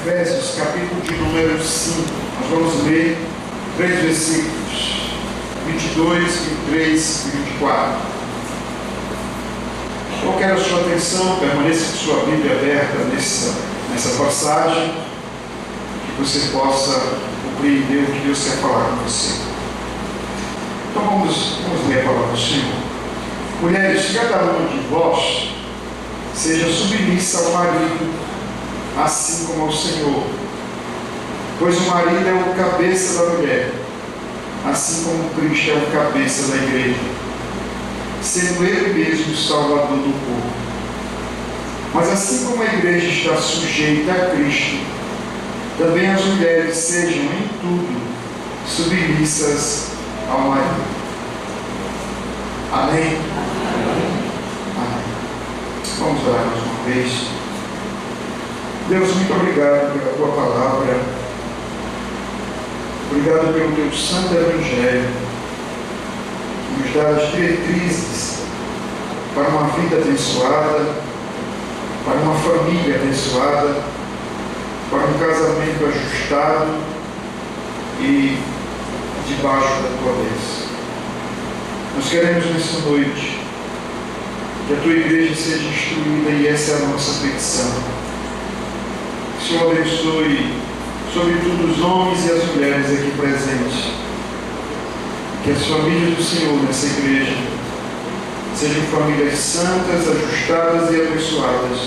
Efésios, capítulo de número 5. Nós vamos ler 3 versículos, 22, 23 e 24. Eu quero a sua atenção, permaneça com sua Bíblia aberta nessa passagem, que você possa compreender o que Deus quer falar com você. Então vamos ler a palavra do Senhor. Mulheres, cada uma de vós seja submissa ao marido, assim como ao Senhor. Pois o marido é o cabeça da mulher, assim como Cristo é o cabeça da igreja, sendo Ele mesmo o Salvador do povo. Mas assim como a igreja está sujeita a Cristo, também as mulheres sejam em tudo submissas ao marido. Amém? Amém. Vamos orar mais uma vez. Deus, muito obrigado pela Tua palavra. Obrigado pelo Teu santo Evangelho, que nos dá as diretrizes para uma vida abençoada, para uma família abençoada, para um casamento ajustado e debaixo da Tua bênção. Nós queremos nessa noite que a Tua igreja seja instruída, e essa é a nossa petição. Que o Senhor abençoe, sobretudo, os homens e as mulheres aqui presentes. Que as famílias do Senhor nessa igreja sejam famílias santas, ajustadas e abençoadas.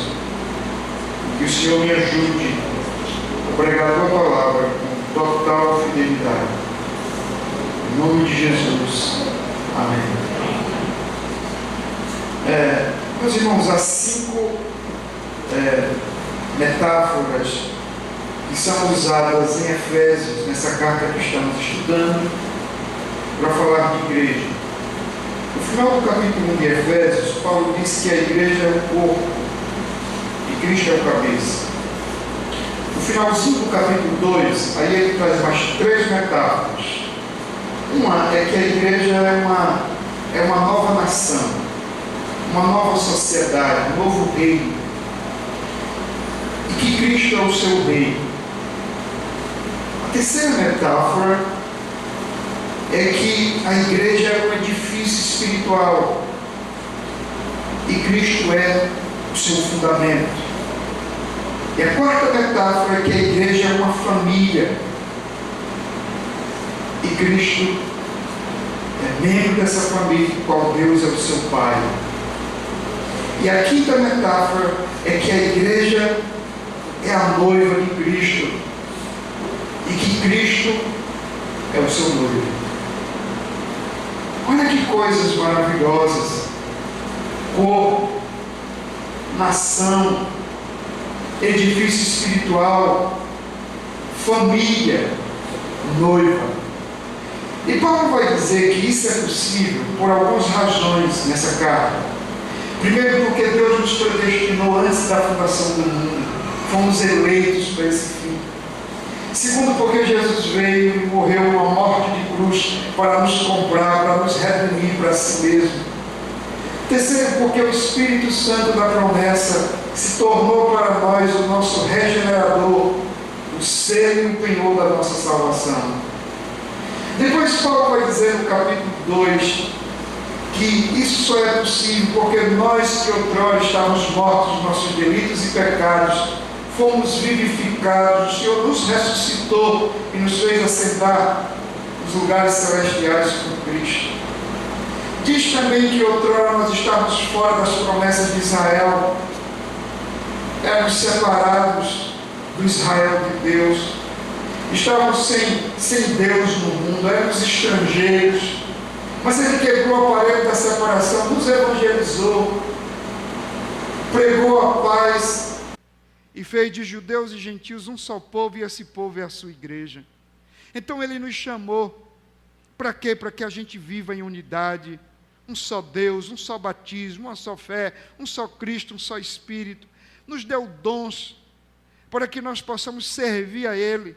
Que o Senhor me ajude a pregar a Tua palavra com total fidelidade. Em nome de Jesus. Amém. Meus irmãos, há 5 metáforas que são usadas em Efésios, nessa carta que estamos estudando, para falar de igreja. No final do capítulo 1 de Efésios, Paulo diz que a igreja é o corpo e Cristo é o cabeça. No finalzinho do capítulo 2, aí ele traz mais 3 metáforas. Uma é que a igreja é uma nova nação, uma nova sociedade, um novo reino, e que Cristo é o seu rei. A terceira metáfora é que a igreja é um edifício espiritual e Cristo é o seu fundamento. E a quarta metáfora é que a igreja é uma família e Cristo é membro dessa família, do qual Deus é o seu Pai. E a quinta metáfora é que a igreja é a noiva de Cristo e que Cristo é o seu noivo. Olha que coisas maravilhosas: corpo, nação, edifício espiritual, família, noiva. E Paulo vai dizer que isso é possível por algumas razões nessa carta. Primeiro, porque Deus nos predestinou antes da fundação do mundo. Fomos eleitos para esse fim. Segundo, porque Jesus veio e morreu uma morte de cruz para nos comprar, para nos redimir para si mesmo. Terceiro, porque o Espírito Santo da promessa se tornou para nós o nosso regenerador, o selo e o penhor da nossa salvação. Depois Paulo vai dizer no capítulo 2 que isso só é possível porque nós que outrora estávamos mortos nos nossos delitos e pecados, fomos vivificados, o Senhor nos ressuscitou e nos fez assentar nos lugares celestiais com Cristo. Diz também que outrora nós estávamos fora das promessas de Israel, éramos separados do Israel de Deus, estávamos sem Deus no mundo, éramos estrangeiros, mas Ele quebrou o aparelho da separação, nos evangelizou, pregou a paz e fez de judeus e gentios um só povo, e esse povo é a sua igreja. Então Ele nos chamou, para quê? Para que a gente viva em unidade, um só Deus, um só batismo, uma só fé, um só Cristo, um só Espírito. Nos deu dons para que nós possamos servir a Ele.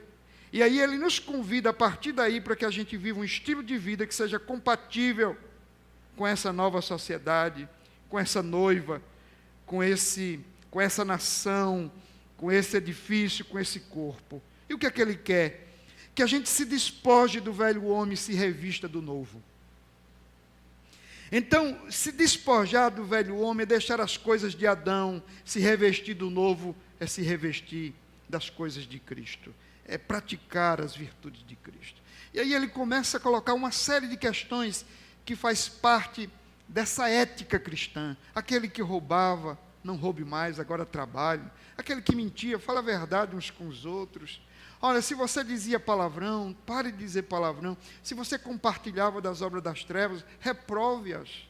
E aí Ele nos convida a partir daí para que a gente viva um estilo de vida que seja compatível com essa nova sociedade, com essa noiva, com essa nação, com esse edifício, com esse corpo. E o que é que ele quer? Que a gente se despoje do velho homem e se revista do novo. Então, se despojar do velho homem é deixar as coisas de Adão, se revestir do novo é se revestir das coisas de Cristo, é praticar as virtudes de Cristo. E aí ele começa a colocar uma série de questões que faz parte dessa ética cristã. Aquele que roubava, não roube mais, agora trabalhe. Aquele que mentia, fala a verdade uns com os outros. Olha, se você dizia palavrão, pare de dizer palavrão. Se você compartilhava das obras das trevas, reprove-as.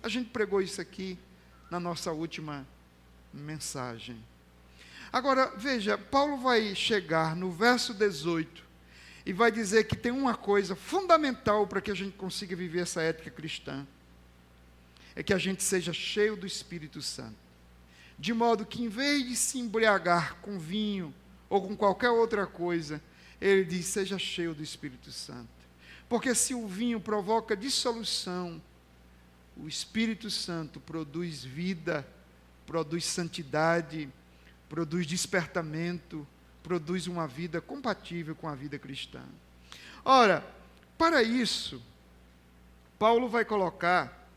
A gente pregou isso aqui na nossa última mensagem. Agora, veja, Paulo vai chegar no verso 18 e vai dizer que tem uma coisa fundamental para que a gente consiga viver essa ética cristã. É que a gente seja cheio do Espírito Santo. De modo que, em vez de se embriagar com vinho, ou com qualquer outra coisa, ele diz, seja cheio do Espírito Santo. Porque se o vinho provoca dissolução, o Espírito Santo produz vida, produz santidade, produz despertamento, produz uma vida compatível com a vida cristã. Ora, para isso, Paulo vai colocar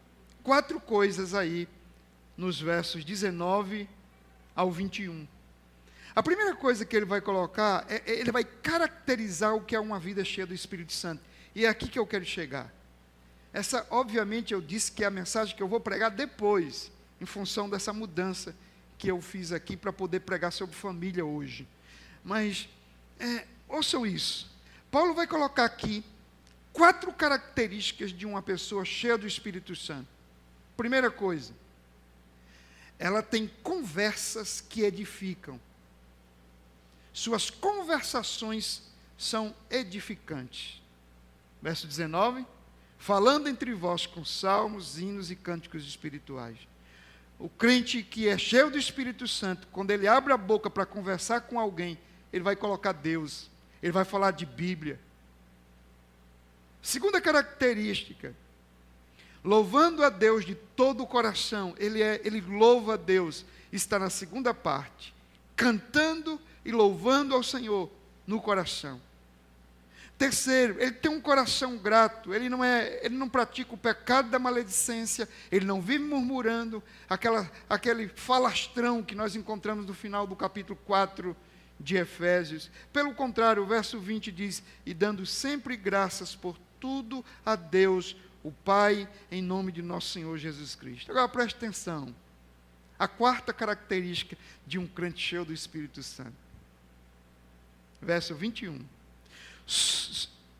4 coisas aí, nos versos 19 ao 21. A primeira coisa que ele vai colocar, ele vai caracterizar o que é uma vida cheia do Espírito Santo. E é aqui que eu quero chegar. Essa, obviamente, eu disse que é a mensagem que eu vou pregar depois, em função dessa mudança que eu fiz aqui para poder pregar sobre família hoje. Mas, ouçam isso. Paulo vai colocar aqui 4 características de uma pessoa cheia do Espírito Santo. Primeira coisa, ela tem conversas que edificam. Suas conversações são edificantes. Verso 19, falando entre vós com salmos, hinos e cânticos espirituais. O crente que é cheio do Espírito Santo, quando ele abre a boca para conversar com alguém, ele vai colocar Deus, ele vai falar de Bíblia. Segunda característica, louvando a Deus de todo o coração, ele louva a Deus, está na segunda parte, cantando e louvando ao Senhor no coração. Terceiro, ele tem um coração grato, ele não pratica o pecado da maledicência, ele não vive murmurando, aquele falastrão que nós encontramos no final do capítulo 4 de Efésios. Pelo contrário, o verso 20 diz, e dando sempre graças por tudo a Deus, o Pai, em nome de nosso Senhor Jesus Cristo. Agora preste atenção, a quarta característica de um crente cheio do Espírito Santo. Verso 21.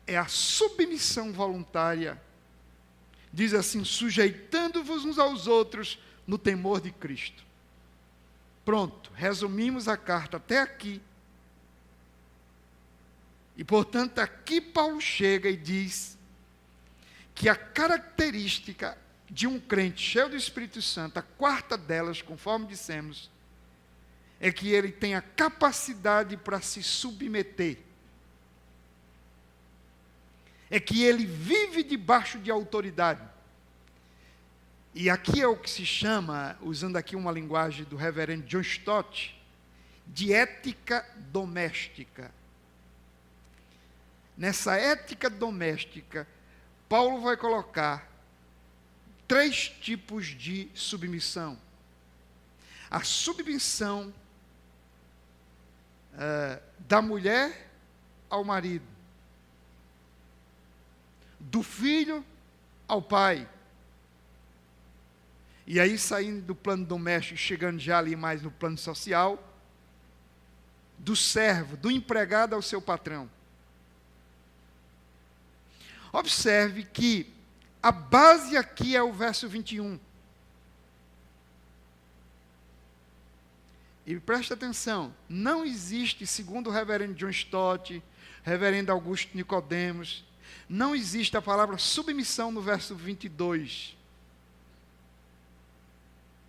É a submissão voluntária. Diz assim, sujeitando-vos uns aos outros no temor de Cristo. Pronto, resumimos a carta até aqui. E, portanto, aqui Paulo chega e diz que a característica de um crente cheio do Espírito Santo, a quarta delas, conforme dissemos, é que ele tem a capacidade para se submeter. É que ele vive debaixo de autoridade. E aqui é o que se chama, usando aqui uma linguagem do reverendo John Stott, de ética doméstica. Nessa ética doméstica, Paulo vai colocar 3 tipos de submissão. A submissão da mulher ao marido, do filho ao pai. E aí, saindo do plano doméstico, chegando já ali mais no plano social, do servo, do empregado ao seu patrão. Observe que a base aqui é o verso 21. E preste atenção, não existe, segundo o reverendo John Stott, reverendo Augusto Nicodemos, não existe a palavra submissão no verso 22.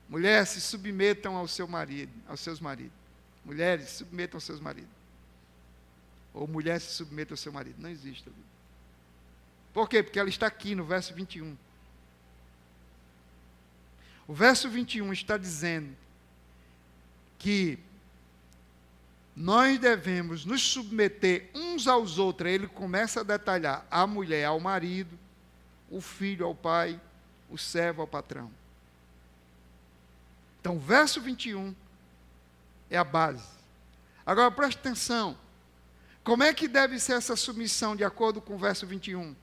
Mulheres, se submetam ao seu marido, aos seus maridos. Mulheres, se submetam aos seus maridos. Ou mulheres, se submetam ao seu marido. Não existe. Por quê? Porque ela está aqui no verso 21. O verso 21 está dizendo que nós devemos nos submeter uns aos outros. Ele começa a detalhar: a mulher ao marido, o filho ao pai, o servo ao patrão. Então, verso 21 é a base. Agora, preste atenção. Como é que deve ser essa submissão de acordo com o verso 21? O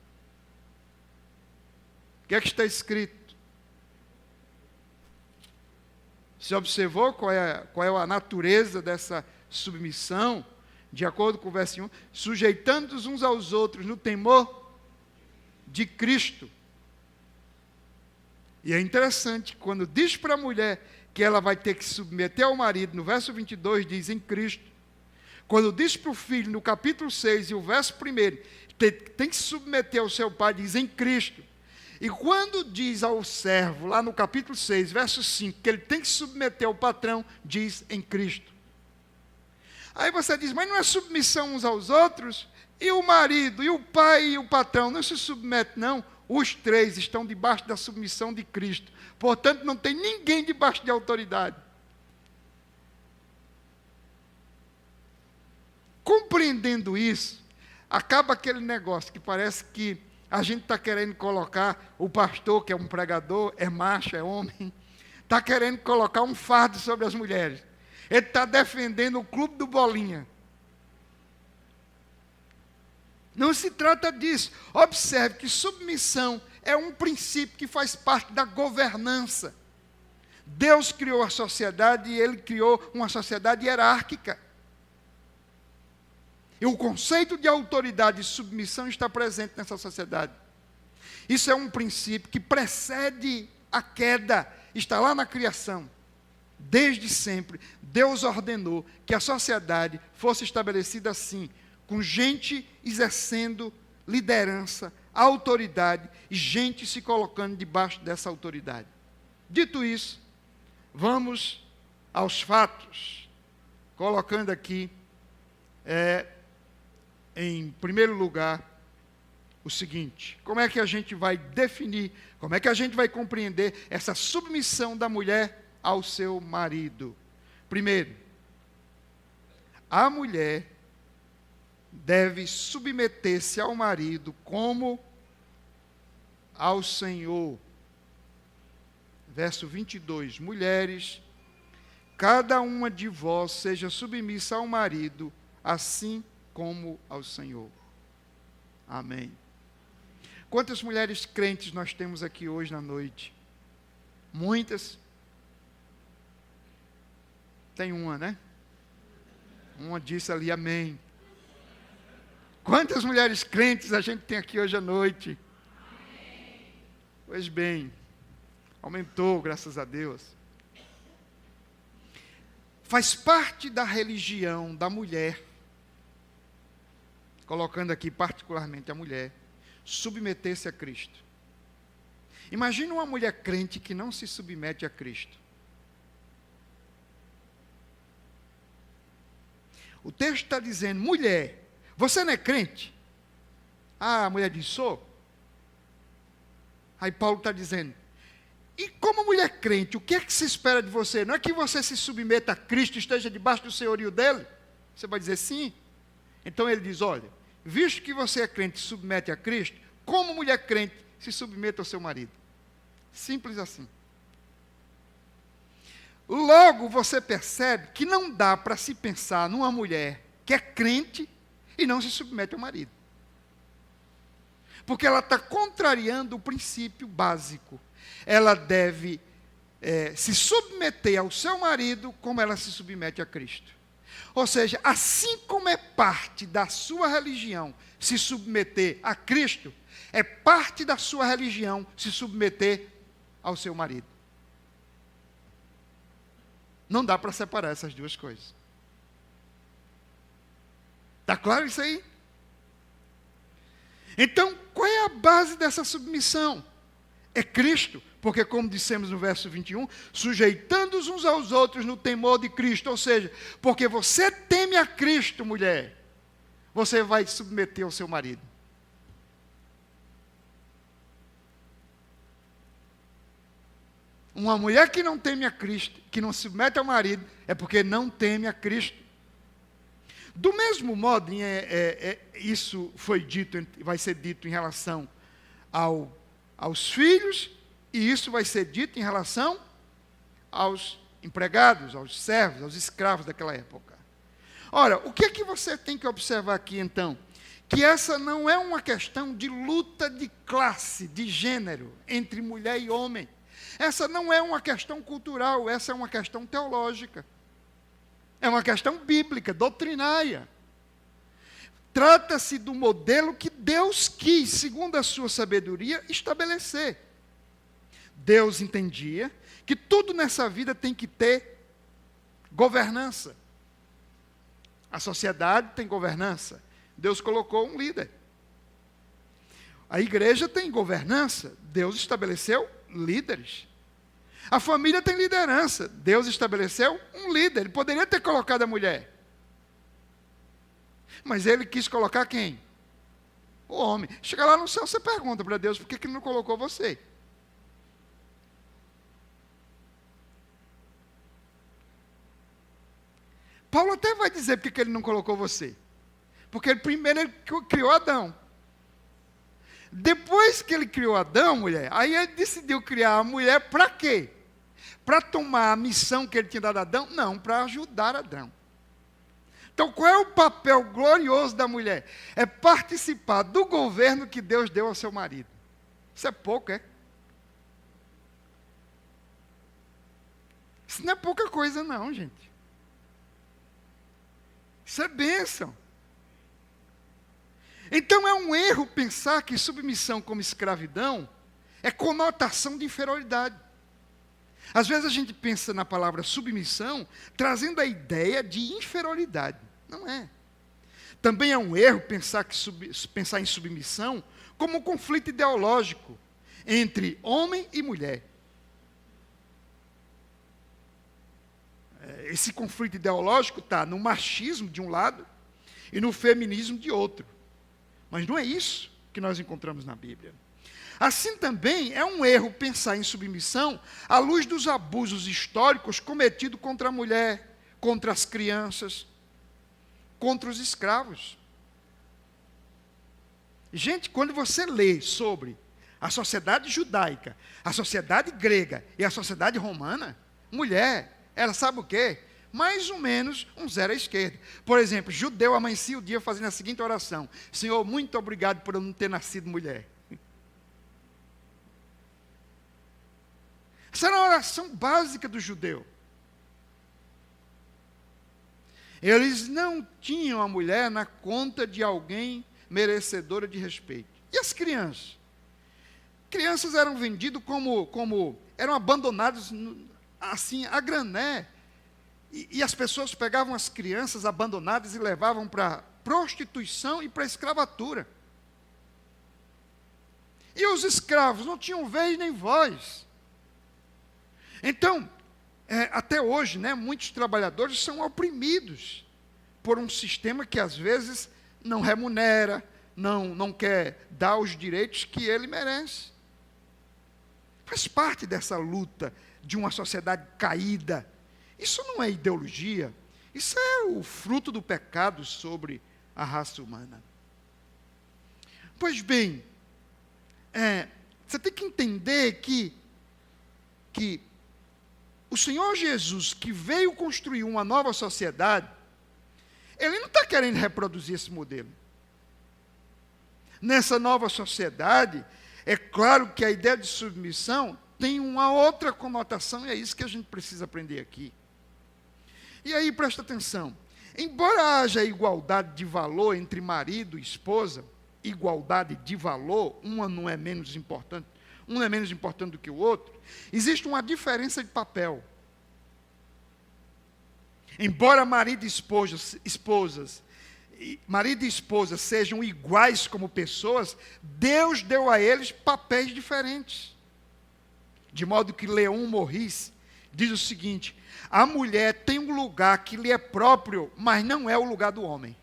que é que está escrito? Você observou qual é a natureza dessa submissão? De acordo com o verso 1, sujeitando-os uns aos outros no temor de Cristo. E é interessante, quando diz para a mulher que ela vai ter que se submeter ao marido, no verso 22 diz em Cristo. Quando diz para o filho, no capítulo 6 e o verso 1, tem que se submeter ao seu pai, diz em Cristo. E quando diz ao servo, lá no capítulo 6, verso 5, que ele tem que se submeter ao patrão, diz em Cristo. Aí você diz, mas não é submissão uns aos outros? E o marido, e o pai e o patrão não se submetem, não? Os três estão debaixo da submissão de Cristo. Portanto, não tem ninguém debaixo de autoridade. Compreendendo isso, acaba aquele negócio que parece que a gente está querendo colocar o pastor, que é um pregador, é macho, é homem, está querendo colocar um fardo sobre as mulheres. Ele está defendendo o clube do Bolinha. Não se trata disso. Observe que submissão é um princípio que faz parte da governança. Deus criou a sociedade e Ele criou uma sociedade hierárquica. E o conceito de autoridade e submissão está presente nessa sociedade. Isso é um princípio que precede a queda, está lá na criação. Desde sempre, Deus ordenou que a sociedade fosse estabelecida assim, com gente exercendo liderança, autoridade, e gente se colocando debaixo dessa autoridade. Dito isso, vamos aos fatos, colocando aqui, em primeiro lugar, o seguinte: como é que a gente vai definir, como é que a gente vai compreender essa submissão da mulher ao seu marido? Primeiro, a mulher deve submeter-se ao marido como ao Senhor. Verso 22, mulheres, cada uma de vós seja submissa ao marido, assim como ao Senhor. Amém. Quantas mulheres crentes nós temos aqui hoje na noite? Muitas. Tem uma, né? Uma disse ali, amém. Quantas mulheres crentes a gente tem aqui hoje à noite? Amém. Pois bem, aumentou, graças a Deus. Faz parte da religião da mulher, colocando aqui particularmente a mulher, submeter-se a Cristo. Imagina uma mulher crente que não se submete a Cristo. O texto está dizendo, mulher, você não é crente? Ah, a mulher diz, sou. Aí Paulo está dizendo, e como mulher crente, o que é que se espera de você? Não é que você se submeta a Cristo, esteja debaixo do senhorio dele? Você vai dizer sim. Então ele diz, olha, visto que você é crente e se submete a Cristo, como mulher crente, se submeta ao seu marido. Simples assim. Logo você percebe que não dá para se pensar numa mulher que é crente e não se submete ao marido. Porque ela está contrariando o princípio básico. Ela deve se submeter ao seu marido como ela se submete a Cristo. Ou seja, assim como é parte da sua religião se submeter a Cristo, é parte da sua religião se submeter ao seu marido. Não dá para separar essas duas coisas. Está claro isso aí? Então, qual é a base dessa submissão? É Cristo, porque como dissemos no verso 21, sujeitando-os uns aos outros no temor de Cristo, ou seja, porque você teme a Cristo, mulher, você vai submeter ao seu marido. Uma mulher que não teme a Cristo, que não se submete ao marido, é porque não teme a Cristo. Do mesmo modo, isso foi dito, vai ser dito em relação aos filhos, e isso vai ser dito em relação aos empregados, aos servos, aos escravos daquela época. Ora, o que é que você tem que observar aqui, então? Que essa não é uma questão de luta de classe, de gênero, entre mulher e homem. Essa não é uma questão cultural, essa é uma questão teológica. É uma questão bíblica, doutrinária. Trata-se do modelo que Deus quis, segundo a sua sabedoria, estabelecer. Deus entendia que tudo nessa vida tem que ter governança. A sociedade tem governança. Deus colocou um líder. A igreja tem governança. Deus estabeleceu líderes. A família tem liderança. Deus estabeleceu um líder. Ele poderia ter colocado a mulher. Mas ele quis colocar quem? O homem. Chega lá no céu, você pergunta para Deus, por que ele não colocou você? Paulo até vai dizer por que ele não colocou você. Porque primeiro ele criou Adão. Depois que ele criou Adão, mulher, aí ele decidiu criar a mulher para quê? Para tomar a missão que ele tinha dado a Adão? Não, para ajudar Adão. Então, qual é o papel glorioso da mulher? É participar do governo que Deus deu ao seu marido. Isso é pouco, é? Isso não é pouca coisa, não, gente. Isso é bênção. Então, é um erro pensar que submissão como escravidão é conotação de inferioridade. Às vezes a gente pensa na palavra submissão, trazendo a ideia de inferioridade. Não é. Também é um erro pensar em submissão como um conflito ideológico entre homem e mulher. Esse conflito ideológico está no machismo de um lado e no feminismo de outro. Mas não é isso que nós encontramos na Bíblia. Assim também é um erro pensar em submissão à luz dos abusos históricos cometidos contra a mulher, contra as crianças, contra os escravos. Gente, quando você lê sobre a sociedade judaica, a sociedade grega e a sociedade romana, mulher, ela sabe o quê? Mais ou menos um zero à esquerda. Por exemplo, judeu amanhecia o dia fazendo a seguinte oração: Senhor, muito obrigado por eu não ter nascido mulher. Essa era a oração básica do judeu. Eles não tinham a mulher na conta de alguém merecedora de respeito. E as crianças? Crianças eram vendidas como eram abandonadas assim a grané. E as pessoas pegavam as crianças abandonadas e levavam para prostituição e para escravatura. E os escravos não tinham vez nem voz. Então, até hoje, muitos trabalhadores são oprimidos por um sistema que às vezes não remunera, não quer dar os direitos que ele merece. Faz parte dessa luta de uma sociedade caída. Isso não é ideologia, isso é o fruto do pecado sobre a raça humana. Pois bem, você tem que entender que o Senhor Jesus, que veio construir uma nova sociedade, Ele não está querendo reproduzir esse modelo. Nessa nova sociedade, é claro que a ideia de submissão tem uma outra conotação, e é isso que a gente precisa aprender aqui. E aí, presta atenção. Embora haja igualdade de valor entre marido e esposa, igualdade de valor, um não é menos importante do que o outro, existe uma diferença de papel. Embora marido e esposa sejam iguais como pessoas, Deus deu a eles papéis diferentes. De modo que Leon Morris diz o seguinte: a mulher tem um lugar que lhe é próprio, mas não é o lugar do homem.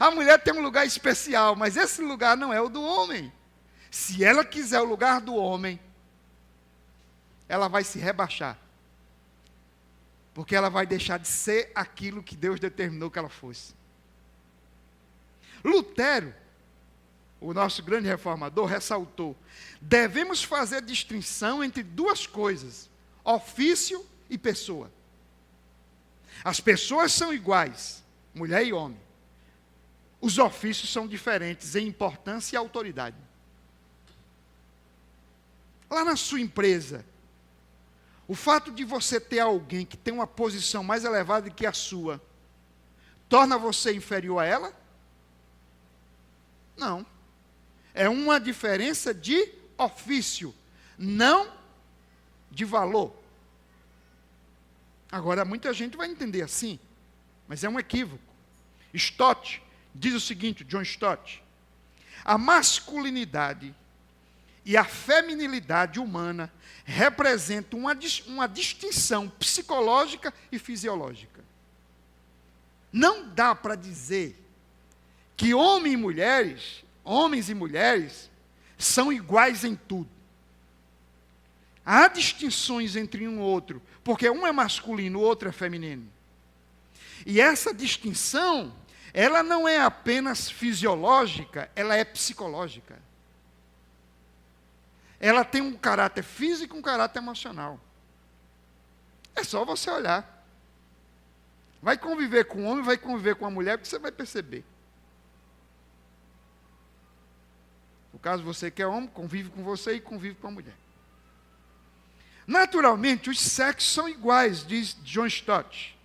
A mulher tem um lugar especial, mas esse lugar não é o do homem. Se ela quiser o lugar do homem, ela vai se rebaixar. porque ela vai deixar de ser aquilo que Deus determinou que ela fosse. Lutero, o nosso grande reformador, ressaltou: devemos fazer distinção entre duas coisas, ofício e pessoa. As pessoas são iguais, mulher e homem. Os ofícios são diferentes em importância e autoridade. Lá na sua empresa, o fato de você ter alguém que tem uma posição mais elevada do que a sua, torna você inferior a ela? Não. É uma diferença de ofício, não de valor. Agora, muita gente vai entender assim, mas é um equívoco. Stott diz o seguinte, John Stott: a masculinidade e a feminilidade humana representam uma distinção psicológica e fisiológica. Não dá para dizer que homens e mulheres são iguais em tudo. Há distinções entre um e outro, porque um é masculino, o outro é feminino. E essa distinção, ela não é apenas fisiológica, ela é psicológica. Ela tem um caráter físico e um caráter emocional. É só você olhar. Vai conviver com um homem, vai conviver com uma mulher, que você vai perceber. No caso, você que é homem, convive com você e convive com a mulher. Naturalmente, os sexos são iguais, diz John Stott,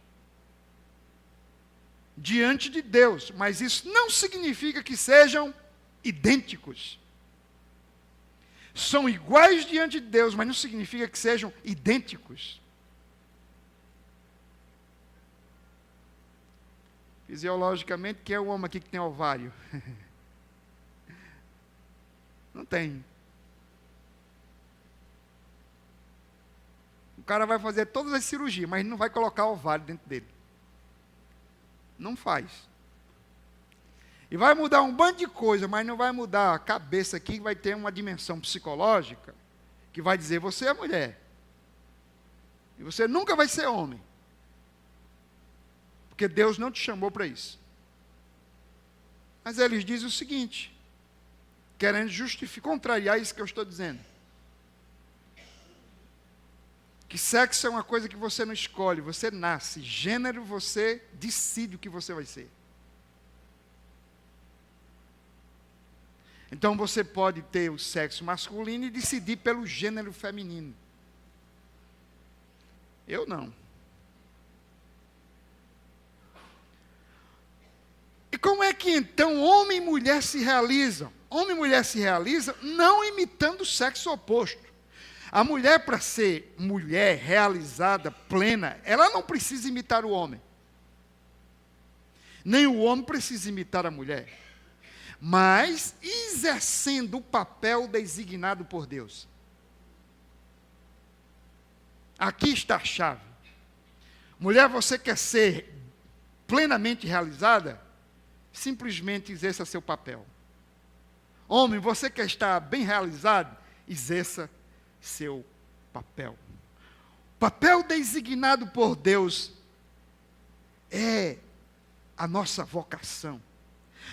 diante de Deus, mas isso não significa que sejam idênticos. São iguais diante de Deus, mas não significa que sejam idênticos. Fisiologicamente, quem é o homem aqui que tem ovário? Não tem. O cara vai fazer todas as cirurgias, mas não vai colocar ovário dentro dele. Não faz. E vai mudar um bando de coisa, mas não vai mudar a cabeça aqui, que vai ter uma dimensão psicológica, que vai dizer: você é mulher. E você nunca vai ser homem. Porque Deus não te chamou para isso. Mas eles dizem o seguinte, querendo justificar, contrariar isso que eu estou dizendo. Que sexo é uma coisa que você não escolhe, você nasce. Gênero, você decide o que você vai ser. Então você pode ter o sexo masculino e decidir pelo gênero feminino. Eu não. E como é que então homem e mulher se realizam? Homem e mulher se realizam não imitando o sexo oposto. A mulher, para ser mulher realizada, plena, ela não precisa imitar o homem. Nem o homem precisa imitar a mulher. Mas exercendo o papel designado por Deus. Aqui está a chave. Mulher, você quer ser plenamente realizada? Simplesmente exerça seu papel. Homem, você quer estar bem realizado? Exerça seu papel. O papel designado por Deus é a nossa vocação.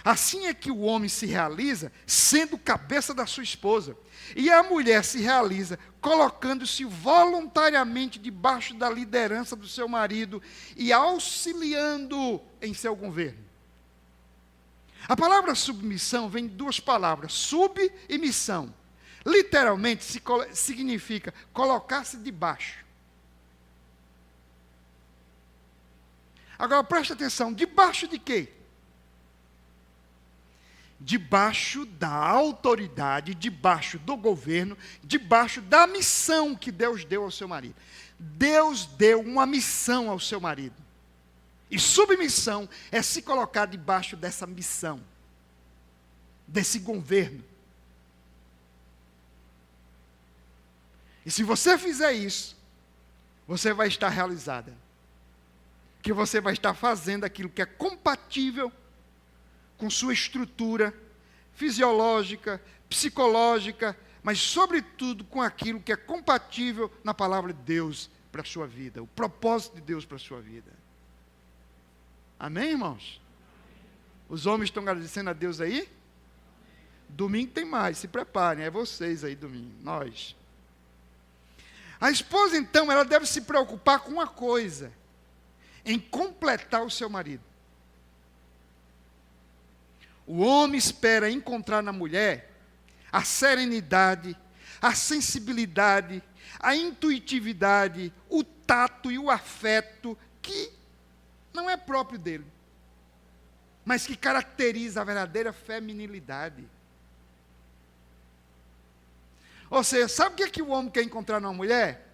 Assim é que o homem se realiza sendo cabeça da sua esposa. E a mulher se realiza colocando-se voluntariamente debaixo da liderança do seu marido e auxiliando em seu governo. A palavra submissão vem de duas palavras, sub e missão. Literalmente significa colocar-se debaixo. Agora preste atenção, debaixo de quê? Debaixo da autoridade, debaixo do governo, debaixo da missão que Deus deu ao seu marido. Deus deu uma missão ao seu marido. E submissão é se colocar debaixo dessa missão, desse governo. E se você fizer isso, você vai estar realizada. Que você vai estar fazendo aquilo que é compatível com sua estrutura fisiológica, psicológica, mas sobretudo com aquilo que é compatível na palavra de Deus, para a sua vida, o propósito de Deus para a sua vida. Amém, irmãos? Os homens estão agradecendo a Deus aí? Domingo tem mais, se preparem, é vocês aí domingo, nós. A esposa então, ela deve se preocupar com uma coisa, em completar o seu marido. O homem espera encontrar na mulher a serenidade, a sensibilidade, a intuitividade, o tato e o afeto que não é próprio dele, mas que caracteriza a verdadeira feminilidade. Ou seja, sabe o que o homem quer encontrar numa mulher?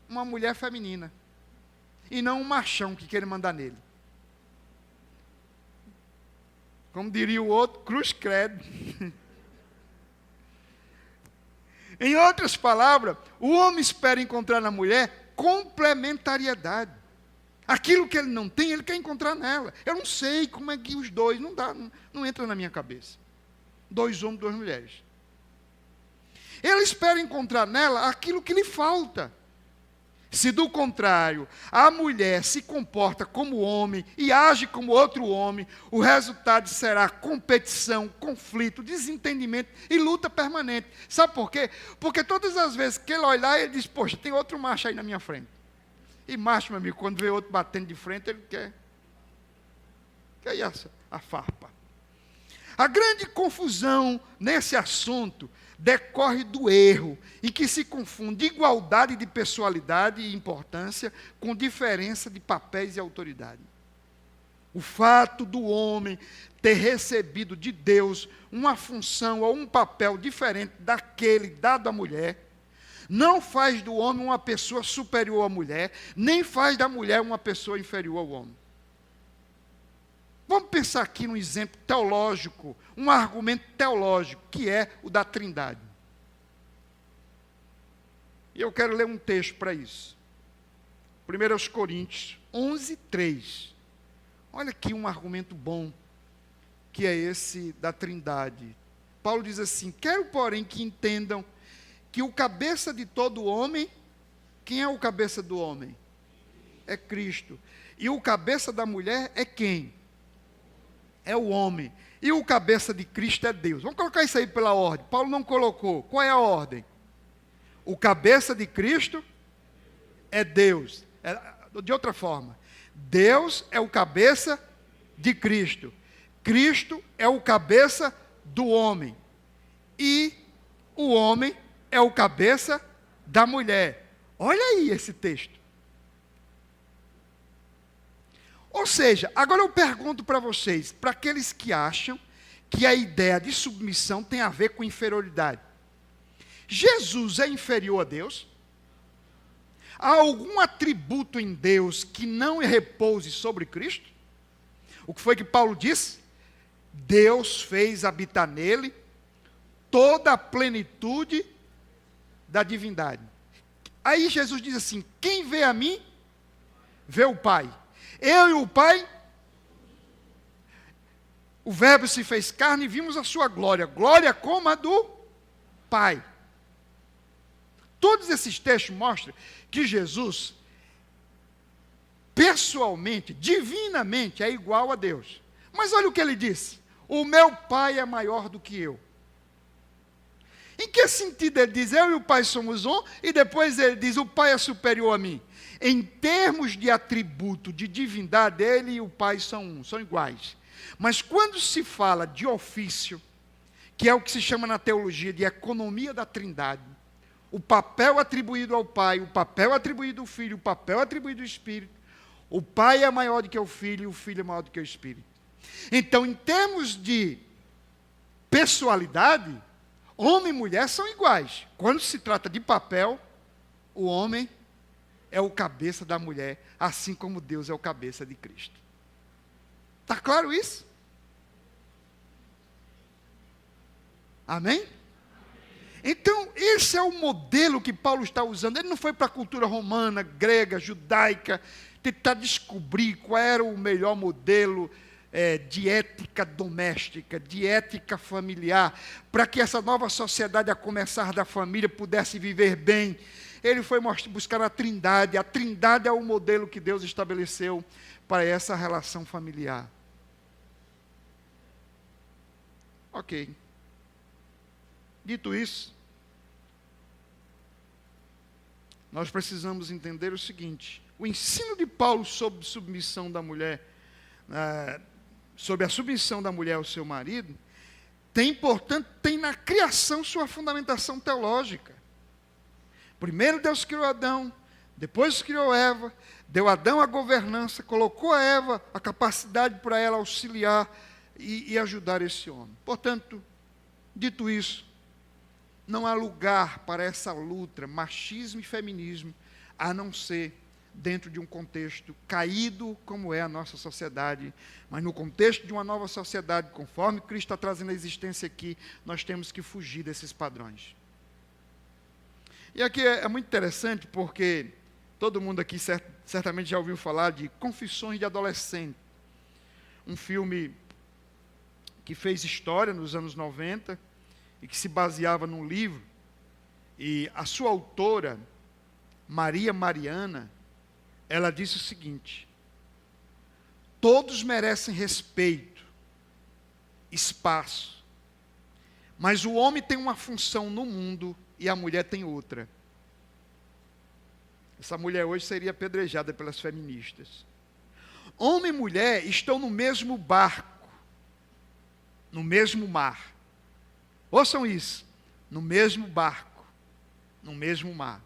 Uma mulher feminina. E não um machão que quer mandar nele. Como diria o outro, cruz credo. Em outras palavras, o homem espera encontrar na mulher complementariedade. Aquilo que ele não tem, ele quer encontrar nela. Eu não sei como é que os dois, não dá, não entra na minha cabeça. 2 homens, 2 mulheres. Ele espera encontrar nela aquilo que lhe falta. Se do contrário, a mulher se comporta como homem e age como outro homem, o resultado será competição, conflito, desentendimento e luta permanente. Sabe por quê? Porque todas as vezes que ele olhar, ele diz, poxa, tem outro macho aí na minha frente. E macho, meu amigo, quando vê outro batendo de frente, ele quer ir a farpa. A grande confusão nesse assunto decorre do erro, em que se confunde igualdade de pessoalidade e importância com diferença de papéis e autoridade. O fato do homem ter recebido de Deus uma função ou um papel diferente daquele dado à mulher, não faz do homem uma pessoa superior à mulher, nem faz da mulher uma pessoa inferior ao homem. Vamos pensar aqui num exemplo teológico, um argumento teológico, que é o da Trindade. E eu quero ler um texto para isso. 1 Coríntios 11, 3. Olha aqui um argumento bom, que é esse da Trindade. Paulo diz assim, quero, porém, que entendam que o cabeça de todo homem, quem é o cabeça do homem? É Cristo. E o cabeça da mulher é quem? É o homem. E o cabeça de Cristo é Deus. Vamos colocar isso aí pela ordem. Paulo não colocou. Qual é a ordem? O cabeça de Cristo é Deus. De outra forma, Deus é o cabeça de Cristo. Cristo é o cabeça do homem. E o homem é o cabeça da mulher. Olha aí esse texto. Ou seja, agora eu pergunto para vocês, para aqueles que acham que a ideia de submissão tem a ver com inferioridade. Jesus é inferior a Deus? Há algum atributo em Deus que não repouse sobre Cristo? O que foi que Paulo disse? Deus fez habitar nele toda a plenitude da divindade. Aí Jesus diz assim, quem vê a mim, vê o Pai. Eu e o Pai, o Verbo se fez carne e vimos a sua glória. Glória como a do Pai. Todos esses textos mostram que Jesus, pessoalmente, divinamente, é igual a Deus. Mas olha o que ele disse. O meu Pai é maior do que eu. Em que sentido ele diz, eu e o Pai somos um, e depois ele diz, o Pai é superior a mim? Em termos de atributo, de divindade, ele e o Pai são um, são iguais. Mas quando se fala de ofício, que é o que se chama na teologia de economia da Trindade, o papel atribuído ao Pai, o papel atribuído ao Filho, o papel atribuído ao Espírito, o Pai é maior do que o Filho e o Filho é maior do que o Espírito. Então, em termos de pessoalidade, homem e mulher são iguais. Quando se trata de papel, o homem é o cabeça da mulher, assim como Deus é o cabeça de Cristo. Está claro isso? Amém? Então, esse é o modelo que Paulo está usando. Ele não foi para a cultura romana, grega, judaica, tentar descobrir qual era o melhor modelo de ética doméstica, de ética familiar, para que essa nova sociedade, a começar da família, pudesse viver bem. Ele foi buscar a Trindade. A Trindade é o modelo que Deus estabeleceu para essa relação familiar. Ok. Dito isso, nós precisamos entender o seguinte: o ensino de Paulo sobre submissão da mulher, sobre a submissão da mulher ao seu marido, tem na criação sua fundamentação teológica. Primeiro Deus criou Adão, depois criou Eva, deu a Adão a governança, colocou a Eva a capacidade para ela auxiliar e ajudar esse homem. Portanto, dito isso, não há lugar para essa luta, machismo e feminismo, a não ser dentro de um contexto caído como é a nossa sociedade, mas no contexto de uma nova sociedade, conforme Cristo está trazendo a existência aqui, nós temos que fugir desses padrões. E aqui é muito interessante porque todo mundo aqui certamente já ouviu falar de Confissões de Adolescente, um filme que fez história nos anos 90 e que se baseava num livro, e a sua autora, Maria Mariana, ela disse o seguinte: todos merecem respeito, espaço, mas o homem tem uma função no mundo e a mulher tem outra. Essa mulher hoje seria apedrejada pelas feministas. Homem e mulher estão no mesmo barco, no mesmo mar. Ouçam isso, no mesmo barco, no mesmo mar.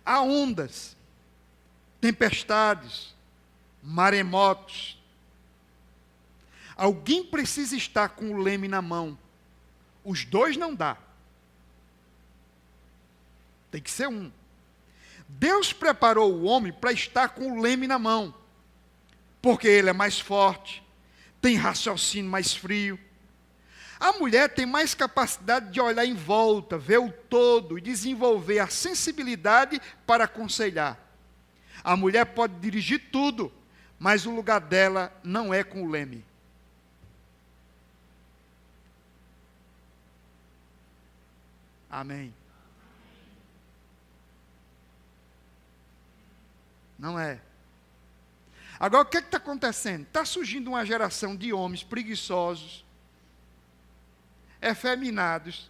Há ondas, tempestades, maremotos. Alguém precisa estar com o leme na mão. Os dois não dá. Tem que ser um. Deus preparou o homem para estar com o leme na mão, porque ele é mais forte, tem raciocínio mais frio. A mulher tem mais capacidade de olhar em volta, ver o todo e desenvolver a sensibilidade para aconselhar. A mulher pode dirigir tudo, mas o lugar dela não é com o leme. Amém. Não é. Agora, o que está acontecendo? Está surgindo uma geração de homens preguiçosos, efeminados,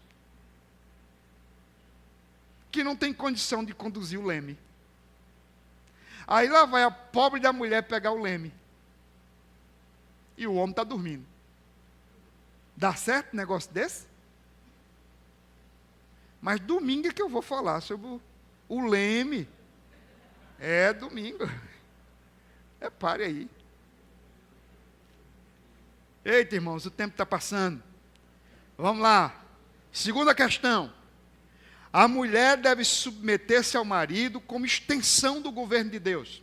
que não tem condição de conduzir o leme. Aí lá vai a pobre da mulher pegar o leme. E o homem está dormindo. Dá certo um negócio desse? Mas domingo é que eu vou falar sobre o leme. É domingo. Pare aí. Eita, irmãos, o tempo está passando. Vamos lá. Segunda questão. A mulher deve submeter-se ao marido como extensão do governo de Deus.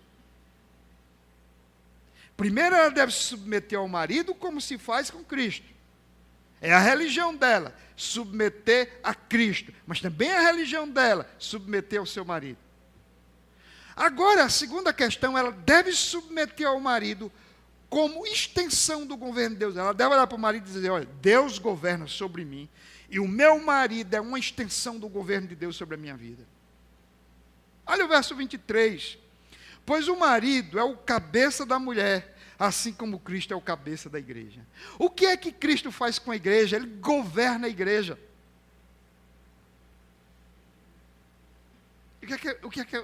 Primeiro, ela deve se submeter ao marido como se faz com Cristo. É a religião dela, submeter a Cristo. Mas também é a religião dela, submeter ao seu marido. Agora, a segunda questão, ela deve submeter ao marido como extensão do governo de Deus. Ela deve olhar para o marido e dizer: olha, Deus governa sobre mim, e o meu marido é uma extensão do governo de Deus sobre a minha vida. Olha o verso 23. Pois o marido é o cabeça da mulher, assim como Cristo é o cabeça da igreja. O que é que Cristo faz com a igreja? Ele governa a igreja. O que é que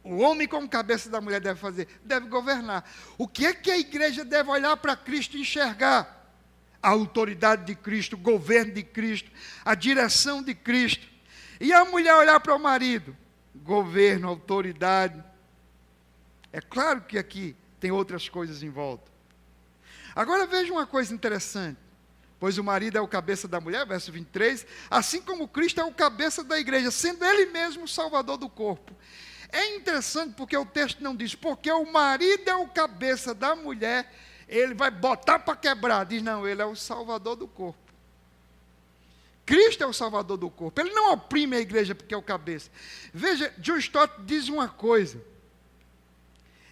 o homem como cabeça da mulher deve fazer? Deve governar. O que é que a igreja deve olhar para Cristo e enxergar? A autoridade de Cristo, o governo de Cristo, a direção de Cristo. E a mulher olhar para o marido? Governo, autoridade. É claro que aqui tem outras coisas em volta. Agora veja uma coisa interessante. Pois o marido é o cabeça da mulher, verso 23, assim como Cristo é o cabeça da igreja, sendo ele mesmo o salvador do corpo. É interessante porque o texto não diz, porque o marido é o cabeça da mulher, ele vai botar para quebrar. Diz, não, ele é o salvador do corpo. Cristo é o salvador do corpo. Ele não oprime a igreja porque é o cabeça. Veja, John Stott diz uma coisa.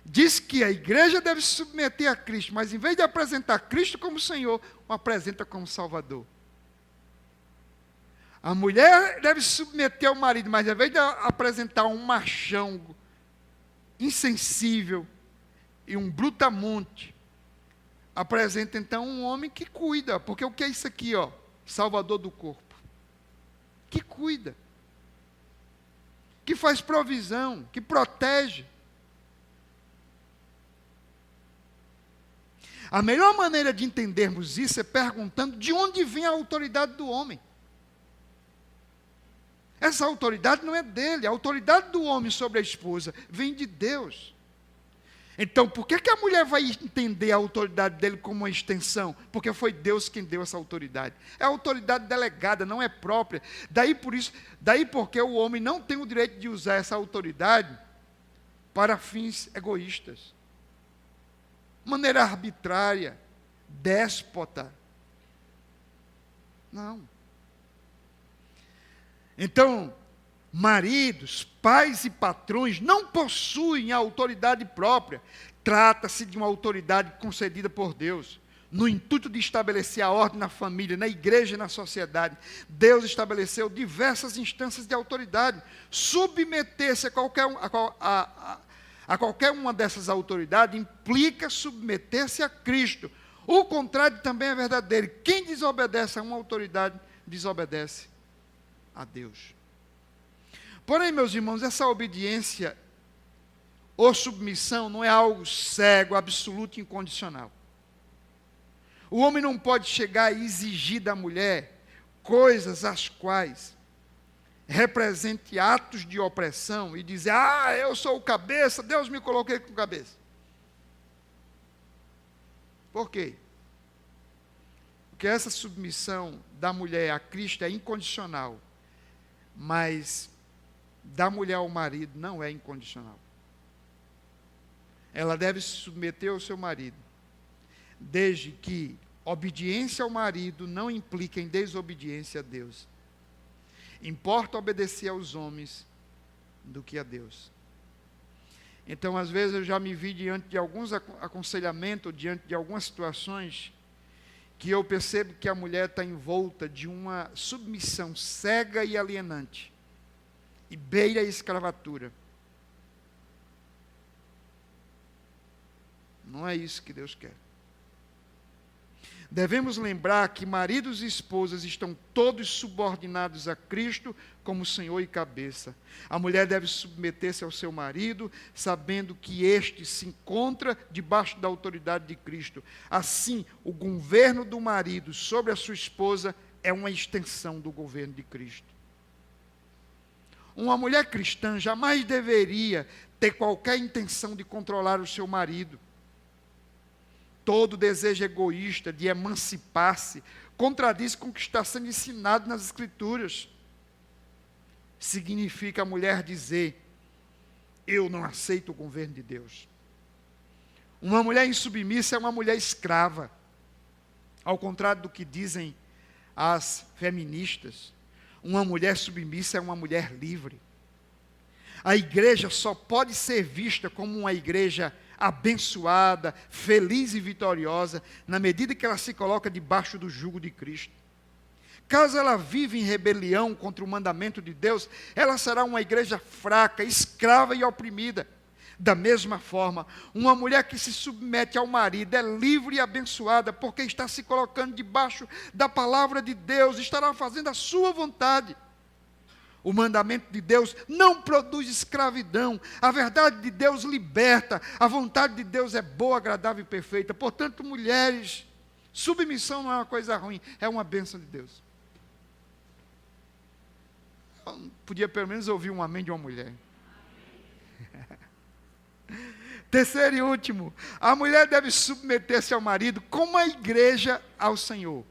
diz que a igreja deve se submeter a Cristo, mas em vez de apresentar Cristo como Senhor, o apresenta como Salvador. A mulher deve se submeter ao marido, mas em vez de apresentar um machão insensível e um brutamonte, apresenta então um homem que cuida, porque o que é isso aqui, ó? Salvador do corpo. Que cuida, que faz provisão, que protege. A melhor maneira de entendermos isso é perguntando de onde vem a autoridade do homem. Essa autoridade não é dele, a autoridade do homem sobre a esposa vem de Deus. Então, por que a mulher vai entender a autoridade dele como uma extensão? Porque foi Deus quem deu essa autoridade. É autoridade delegada, não é própria. Daí porque o homem não tem o direito de usar essa autoridade para fins egoístas. Maneira arbitrária, déspota. Não. Então, maridos, pais e patrões não possuem a autoridade própria. Trata-se de uma autoridade concedida por Deus, no intuito de estabelecer a ordem na família, na igreja e na sociedade. Deus estabeleceu diversas instâncias de autoridade. Submeter-se a qualquer uma dessas autoridades implica submeter-se a Cristo. O contrário também é verdadeiro. Quem desobedece a uma autoridade, desobedece a Deus. Porém, meus irmãos, essa obediência ou submissão não é algo cego, absoluto e incondicional. O homem não pode chegar e exigir da mulher coisas as quais represente atos de opressão e dizer, eu sou o cabeça, Deus me coloquei com cabeça. Por quê? Porque essa submissão da mulher a Cristo é incondicional, mas da mulher ao marido não é incondicional. Ela deve se submeter ao seu marido, desde que obediência ao marido não implique em desobediência a Deus. Importa obedecer aos homens do que a Deus. Então, às vezes, eu já me vi diante de alguns aconselhamentos, diante de algumas situações, que eu percebo que a mulher está envolta de uma submissão cega e alienante, e beira a escravatura. Não é isso que Deus quer. Devemos lembrar que maridos e esposas estão todos subordinados a Cristo como Senhor e cabeça. A mulher deve submeter-se ao seu marido, sabendo que este se encontra debaixo da autoridade de Cristo. Assim, o governo do marido sobre a sua esposa é uma extensão do governo de Cristo. Uma mulher cristã jamais deveria ter qualquer intenção de controlar o seu marido. Todo desejo egoísta de emancipar-se contradiz com o que está sendo ensinado nas Escrituras. Significa a mulher dizer, eu não aceito o governo de Deus. Uma mulher insubmissa é uma mulher escrava. Ao contrário do que dizem as feministas, uma mulher submissa é uma mulher livre. A igreja só pode ser vista como uma igreja abençoada, feliz e vitoriosa, na medida que ela se coloca debaixo do jugo de Cristo. Caso ela viva em rebelião contra o mandamento de Deus, ela será uma igreja fraca, escrava e oprimida. Da mesma forma, uma mulher que se submete ao marido é livre e abençoada, porque está se colocando debaixo da palavra de Deus, estará fazendo a sua vontade. O mandamento de Deus não produz escravidão. A verdade de Deus liberta. A vontade de Deus é boa, agradável e perfeita. Portanto, mulheres, submissão não é uma coisa ruim, é uma bênção de Deus. Eu podia pelo menos ouvir um amém de uma mulher. Terceiro e último, a mulher deve submeter-se ao marido como a igreja ao Senhor.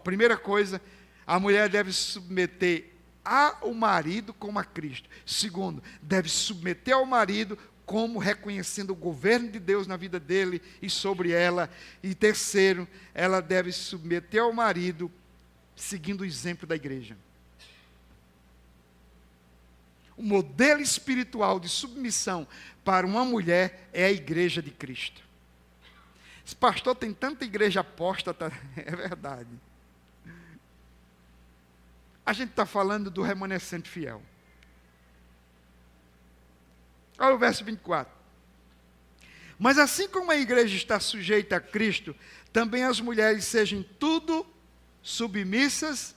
Primeira coisa, a mulher deve se submeter ao marido como a Cristo. Segundo, deve se submeter ao marido como reconhecendo o governo de Deus na vida dele e sobre ela. E terceiro, ela deve se submeter ao marido seguindo o exemplo da igreja. O modelo espiritual de submissão para uma mulher é a igreja de Cristo. Esse pastor tem tanta igreja apóstata, é verdade. A gente está falando do remanescente fiel. Olha o verso 24. Mas assim como a igreja está sujeita a Cristo, também as mulheres sejam em tudo submissas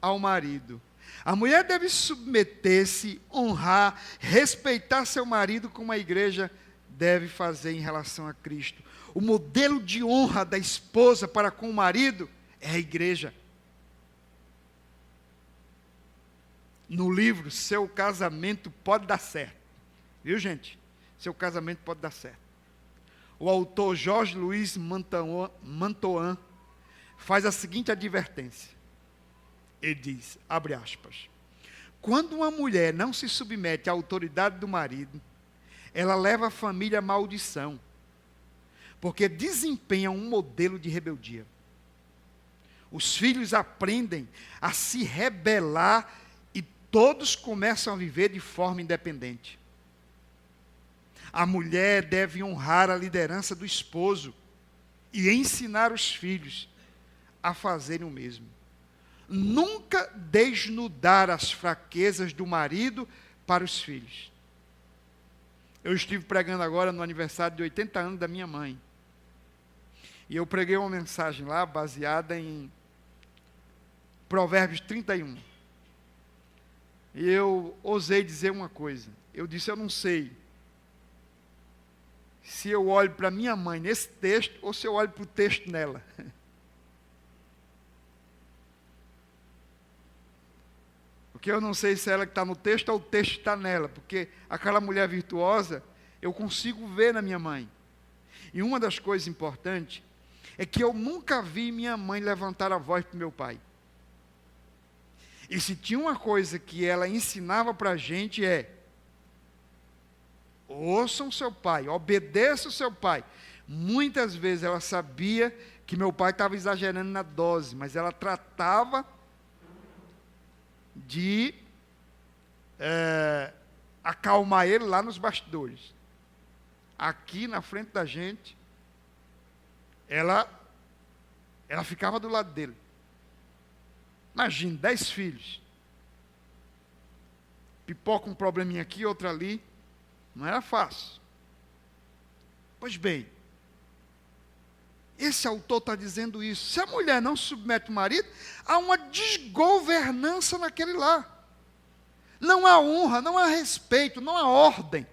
ao marido. A mulher deve submeter-se, honrar, respeitar seu marido como a igreja deve fazer em relação a Cristo. O modelo de honra da esposa para com o marido é a igreja. No livro, Seu Casamento Pode Dar Certo. Viu, gente? Seu casamento pode dar certo. O autor Jorge Luiz Mantoan faz a seguinte advertência. Ele diz, abre aspas, quando uma mulher não se submete à autoridade do marido, ela leva a família à maldição, porque desempenha um modelo de rebeldia. Os filhos aprendem a se rebelar e todos começam a viver de forma independente. A mulher deve honrar a liderança do esposo e ensinar os filhos a fazerem o mesmo. Nunca desnudar as fraquezas do marido para os filhos. Eu estive pregando agora no aniversário de 80 anos da minha mãe. E eu preguei uma mensagem lá baseada em Provérbios 31. E eu ousei dizer uma coisa. Eu disse, eu não sei se eu olho para minha mãe nesse texto ou se eu olho para o texto nela. Porque eu não sei se é ela que está no texto ou o texto está nela, porque aquela mulher virtuosa, eu consigo ver na minha mãe. E uma das coisas importantes é que eu nunca vi minha mãe levantar a voz para o meu pai. E se tinha uma coisa que ela ensinava para a gente é, ouçam seu pai, obedeçam o seu pai. Muitas vezes ela sabia que meu pai estava exagerando na dose, mas ela tratava de acalmar ele lá nos bastidores. Aqui na frente da gente, ela ficava do lado dele. Imagine, 10 filhos. Pipoca um probleminha aqui, outro ali. Não era fácil. Pois bem, esse autor está dizendo isso. Se a mulher não submete o marido, há uma desgovernança naquele lar. Não há honra, não há respeito, não há ordem.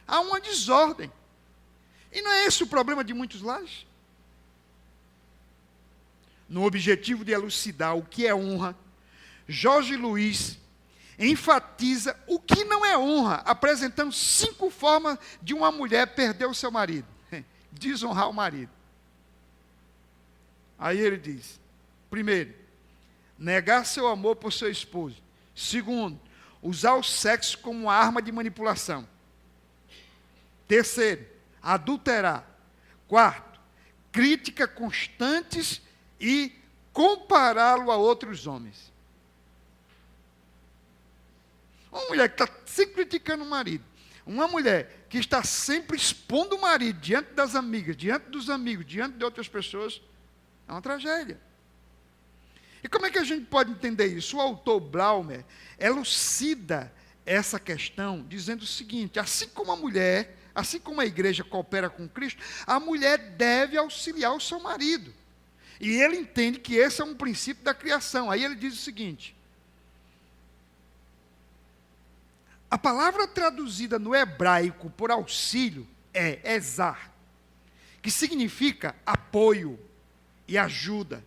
Há uma desordem. E não é esse o problema de muitos lares? No objetivo de elucidar o que é honra, Jorge Luiz enfatiza o que não é honra, apresentando 5 formas de uma mulher perder o seu marido, desonrar o marido. Aí ele diz, primeiro, negar seu amor por seu esposo. Segundo, usar o sexo como uma arma de manipulação. Terceiro, adulterar. Quarto, crítica constantes e compará-lo a outros homens. Uma mulher que está sempre criticando o marido, uma mulher que está sempre expondo o marido diante das amigas, diante dos amigos, diante de outras pessoas, é uma tragédia. E como é que a gente pode entender isso? O autor Blaumer elucida essa questão dizendo o seguinte, assim como a mulher, assim como a igreja coopera com Cristo, a mulher deve auxiliar o seu marido. E ele entende que esse é um princípio da criação. Aí ele diz o seguinte, a palavra traduzida no hebraico por auxílio é ezar, que significa apoio e ajuda.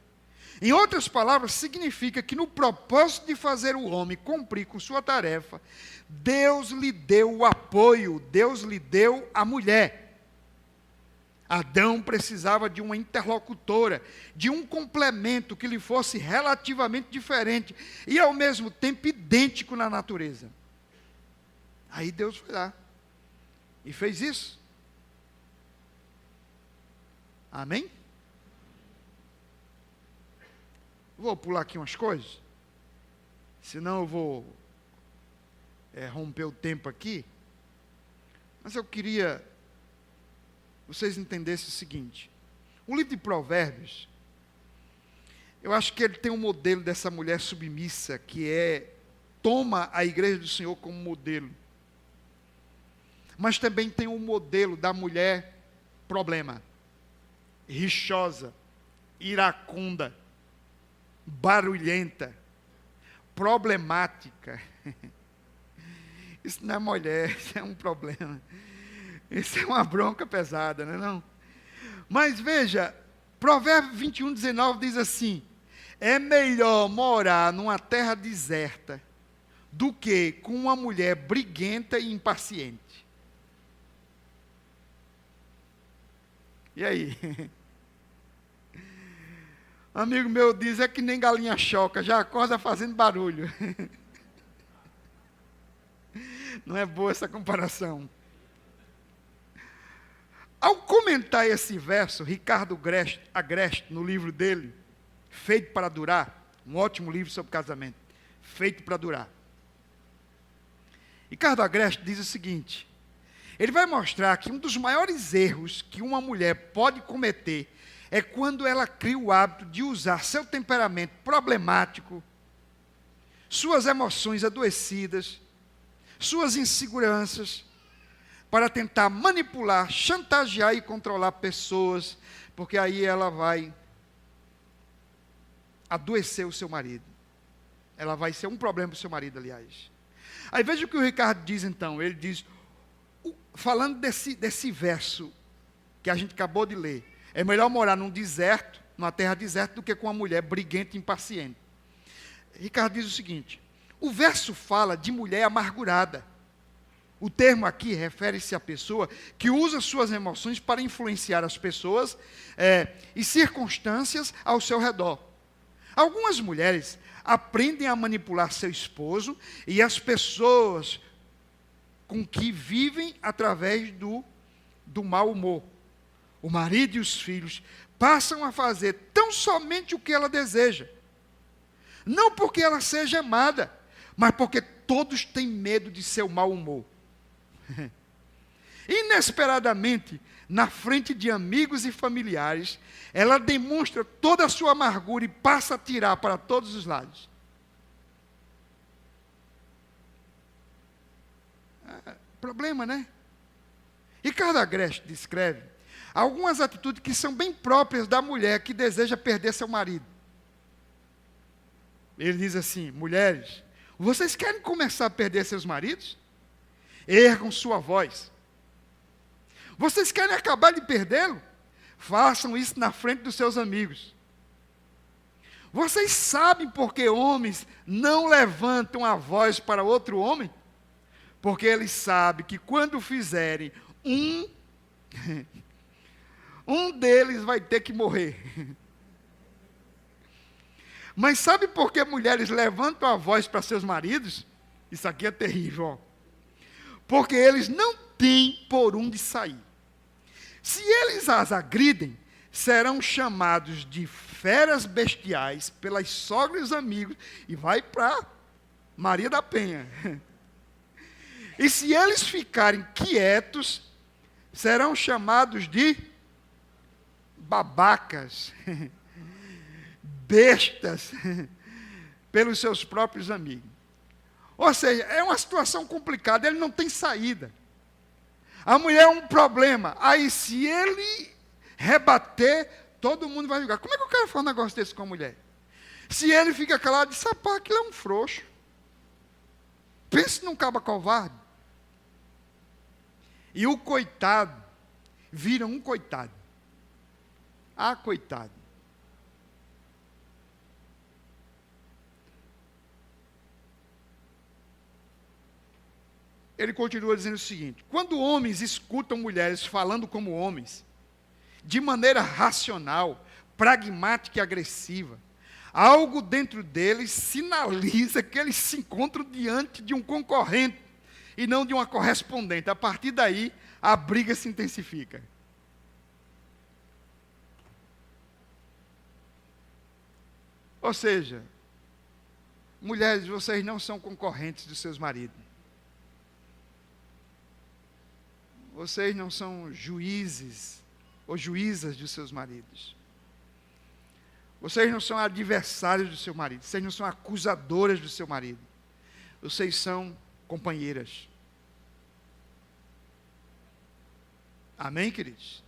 Em outras palavras, significa que no propósito de fazer o homem cumprir com sua tarefa, Deus lhe deu o apoio, Deus lhe deu a mulher. Adão precisava de uma interlocutora, de um complemento que lhe fosse relativamente diferente e ao mesmo tempo idêntico na natureza. Aí Deus foi lá e fez isso. Amém? Vou pular aqui umas coisas, senão eu vou romper o tempo aqui. Mas eu queria que vocês entendessem o seguinte. O livro de Provérbios, eu acho que ele tem um modelo dessa mulher submissa, que toma a igreja do Senhor como modelo. Mas também tem um modelo da mulher problema, rixosa, iracunda, barulhenta, problemática. Isso não é mulher, isso é um problema. Isso é uma bronca pesada, não é não? Mas veja, Provérbios 21:19 diz assim: é melhor morar numa terra deserta do que com uma mulher briguenta e impaciente. E aí? Amigo meu diz, é que nem galinha choca, já acorda fazendo barulho. Não é boa essa comparação. Ao comentar esse verso, Ricardo Agreste, no livro dele, Feito para Durar, um ótimo livro sobre casamento, Feito para Durar. Ricardo Agreste diz o seguinte: ele vai mostrar que um dos maiores erros que uma mulher pode cometer é quando ela cria o hábito de usar seu temperamento problemático, suas emoções adoecidas, suas inseguranças, para tentar manipular, chantagear e controlar pessoas, porque aí ela vai adoecer o seu marido. Ela vai ser um problema para o seu marido, aliás. Aí veja o que o Ricardo diz então. Ele diz, falando desse verso que a gente acabou de ler, é melhor morar num deserto, numa terra deserta, do que com uma mulher briguenta e impaciente. Ricardo diz o seguinte: o verso fala de mulher amargurada. O termo aqui refere-se à pessoa que usa suas emoções para influenciar as pessoas e circunstâncias ao seu redor. Algumas mulheres aprendem a manipular seu esposo e as pessoas com que vivem através do mau humor. O marido e os filhos passam a fazer tão somente o que ela deseja. Não porque ela seja amada, mas porque todos têm medo de seu mau humor. Inesperadamente, na frente de amigos e familiares, ela demonstra toda a sua amargura e passa a tirar para todos os lados. Problema, né? Ricardo Agreste descreve algumas atitudes que são bem próprias da mulher que deseja perder seu marido. Ele diz assim: mulheres, vocês querem começar a perder seus maridos? Ergam sua voz. Vocês querem acabar de perdê-lo? Façam isso na frente dos seus amigos. Vocês sabem por que homens não levantam a voz para outro homem? Porque eles sabem que quando fizerem, um deles vai ter que morrer. Mas sabe por que mulheres levantam a voz para seus maridos? Isso aqui é terrível, ó. Porque eles não têm por onde sair. Se eles as agridem, serão chamados de feras bestiais pelas sogras e amigos, e vai para Maria da Penha. E se eles ficarem quietos, serão chamados de babacas, bestas, pelos seus próprios amigos. Ou seja, é uma situação complicada, ele não tem saída. A mulher é um problema. Aí, se ele rebater, todo mundo vai julgar. Como é que eu quero fazer um negócio desse com a mulher? Se ele fica calado, diz, rapaz, aquilo é um frouxo. Pense num caba covarde. E o coitado vira um coitado. Ah, coitado. Ele continua dizendo o seguinte: quando homens escutam mulheres falando como homens, de maneira racional, pragmática e agressiva, algo dentro deles sinaliza que eles se encontram diante de um concorrente e não de uma correspondente. A partir daí, a briga se intensifica. Ou seja, mulheres, vocês não são concorrentes dos seus maridos. vocês não são juízes ou juízas dos seus maridos. Vocês não são adversários do seu marido. Vocês não são acusadoras do seu marido. Vocês são companheiras. Amém, queridos?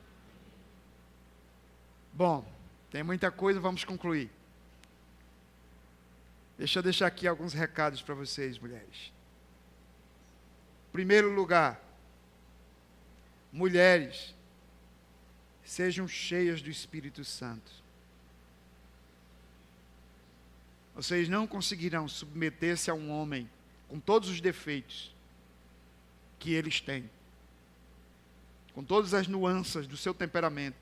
Bom, tem muita coisa, vamos concluir. Deixa eu deixar aqui alguns recados para vocês, mulheres. Em primeiro lugar, mulheres, sejam cheias do Espírito Santo. Vocês não conseguirão submeter-se a um homem com todos os defeitos que eles têm, com todas as nuances do seu temperamento,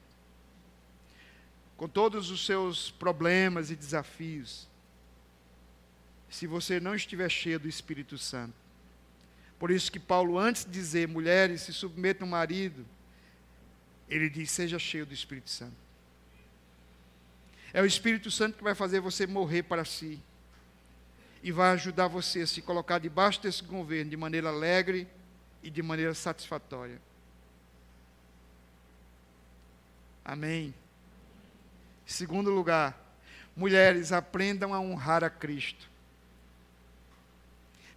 com todos os seus problemas e desafios, se você não estiver cheio do Espírito Santo. Por isso que Paulo, antes de dizer, mulheres, se submetam ao marido, ele diz, seja cheio do Espírito Santo. É o Espírito Santo que vai fazer você morrer para si. E vai ajudar você a se colocar debaixo desse governo de maneira alegre e de maneira satisfatória. Amém. Em segundo lugar, mulheres, aprendam a honrar a Cristo.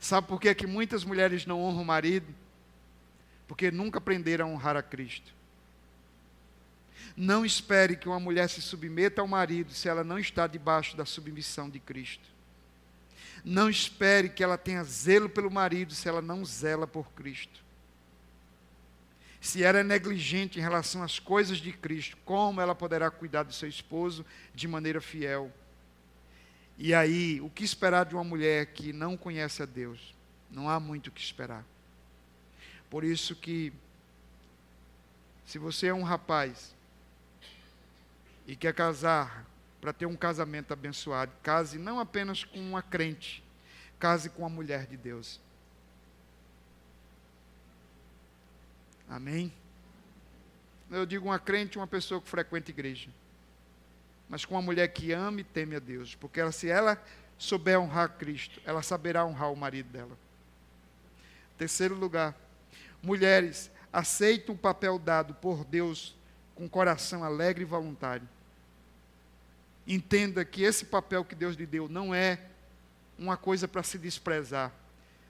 Sabe por que muitas mulheres não honram o marido? Porque nunca aprenderam a honrar a Cristo. Não espere que uma mulher se submeta ao marido se ela não está debaixo da submissão de Cristo. Não espere que ela tenha zelo pelo marido se ela não zela por Cristo. Se ela é negligente em relação às coisas de Cristo, como ela poderá cuidar do seu esposo de maneira fiel? E aí, o que esperar de uma mulher que não conhece a Deus? Não há muito o que esperar. Por isso que, se você é um rapaz e quer casar para ter um casamento abençoado, case não apenas com uma crente, case com uma mulher de Deus. Amém? Eu digo uma crente, uma pessoa que frequenta a igreja, mas com uma mulher que ama e teme a Deus, porque se ela souber honrar Cristo, ela saberá honrar o marido dela. Terceiro lugar, mulheres, aceitem o papel dado por Deus com coração alegre e voluntário. Entenda que esse papel que Deus lhe deu não é uma coisa para se desprezar.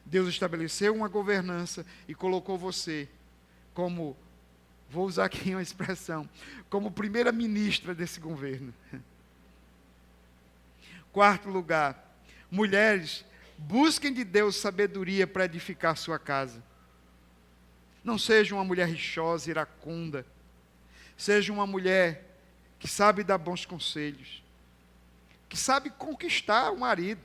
Deus estabeleceu uma governança e colocou você como, vou usar aqui uma expressão, como primeira ministra desse governo. Quarto lugar, mulheres, busquem de Deus sabedoria para edificar sua casa. Não seja uma mulher rixosa, iracunda. Seja uma mulher que sabe dar bons conselhos, que sabe conquistar o marido.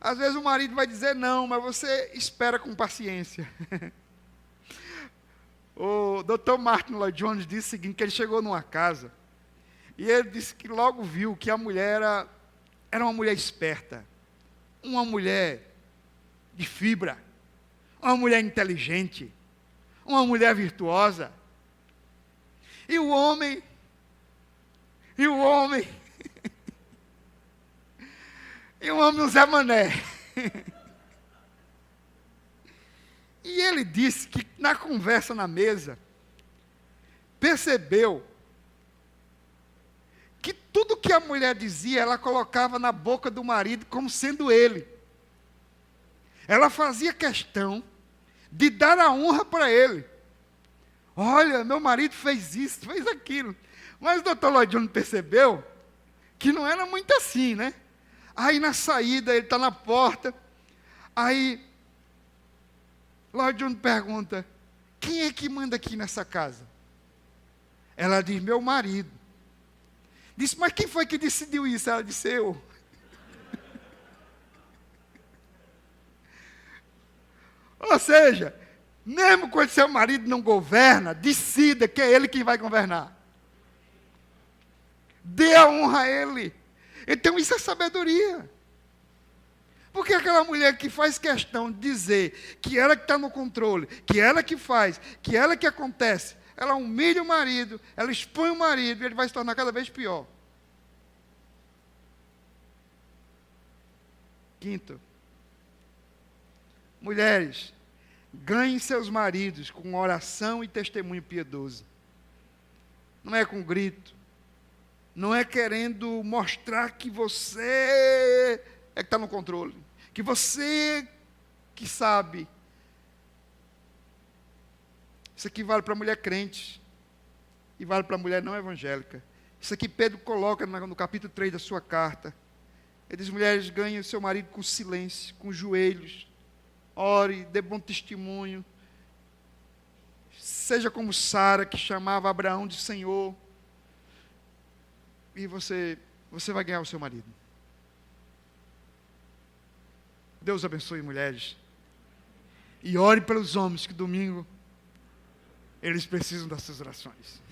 Às vezes o marido vai dizer não, mas você espera com paciência. O Dr. Martin Lloyd Jones disse o seguinte, que ele chegou numa casa, e ele disse que logo viu que a mulher era uma mulher esperta, uma mulher de fibra, uma mulher inteligente, uma mulher virtuosa. E o homem, e o homem um Zé Mané. E ele disse que na conversa na mesa, percebeu que tudo que a mulher dizia, ela colocava na boca do marido como sendo ele. Ela fazia questão de dar a honra para ele. Olha, meu marido fez isso, fez aquilo. Mas o doutor Lloyd Jones percebeu que não era muito assim, né? Aí na saída, ele está na porta, aí Lloyd Jones pergunta, quem é que manda aqui nessa casa? Ela diz, meu marido. Disse, mas quem foi que decidiu isso? Ela disse, eu. Ou seja, mesmo quando seu marido não governa, decida que é ele quem vai governar. Dê a honra a ele. Então isso é sabedoria. Porque aquela mulher que faz questão de dizer que ela que está no controle, que ela que faz, que ela que acontece, ela humilha o marido, ela expõe o marido, e ele vai se tornar cada vez pior. Quinto, mulheres, Ganhem seus maridos com oração e testemunho piedoso. Não é com grito. Não é querendo mostrar que você é que está no controle. Que você que sabe. Isso aqui vale para a mulher crente. E vale para a mulher não evangélica. Isso aqui Pedro coloca no capítulo 3 da sua carta. Ele diz: mulheres, ganhem o seu marido com silêncio, com joelhos. Ore, dê bom testemunho. Seja como Sara, que chamava Abraão de Senhor. E você vai ganhar o seu marido. Deus abençoe, mulheres. E ore pelos homens, que domingo eles precisam das suas orações.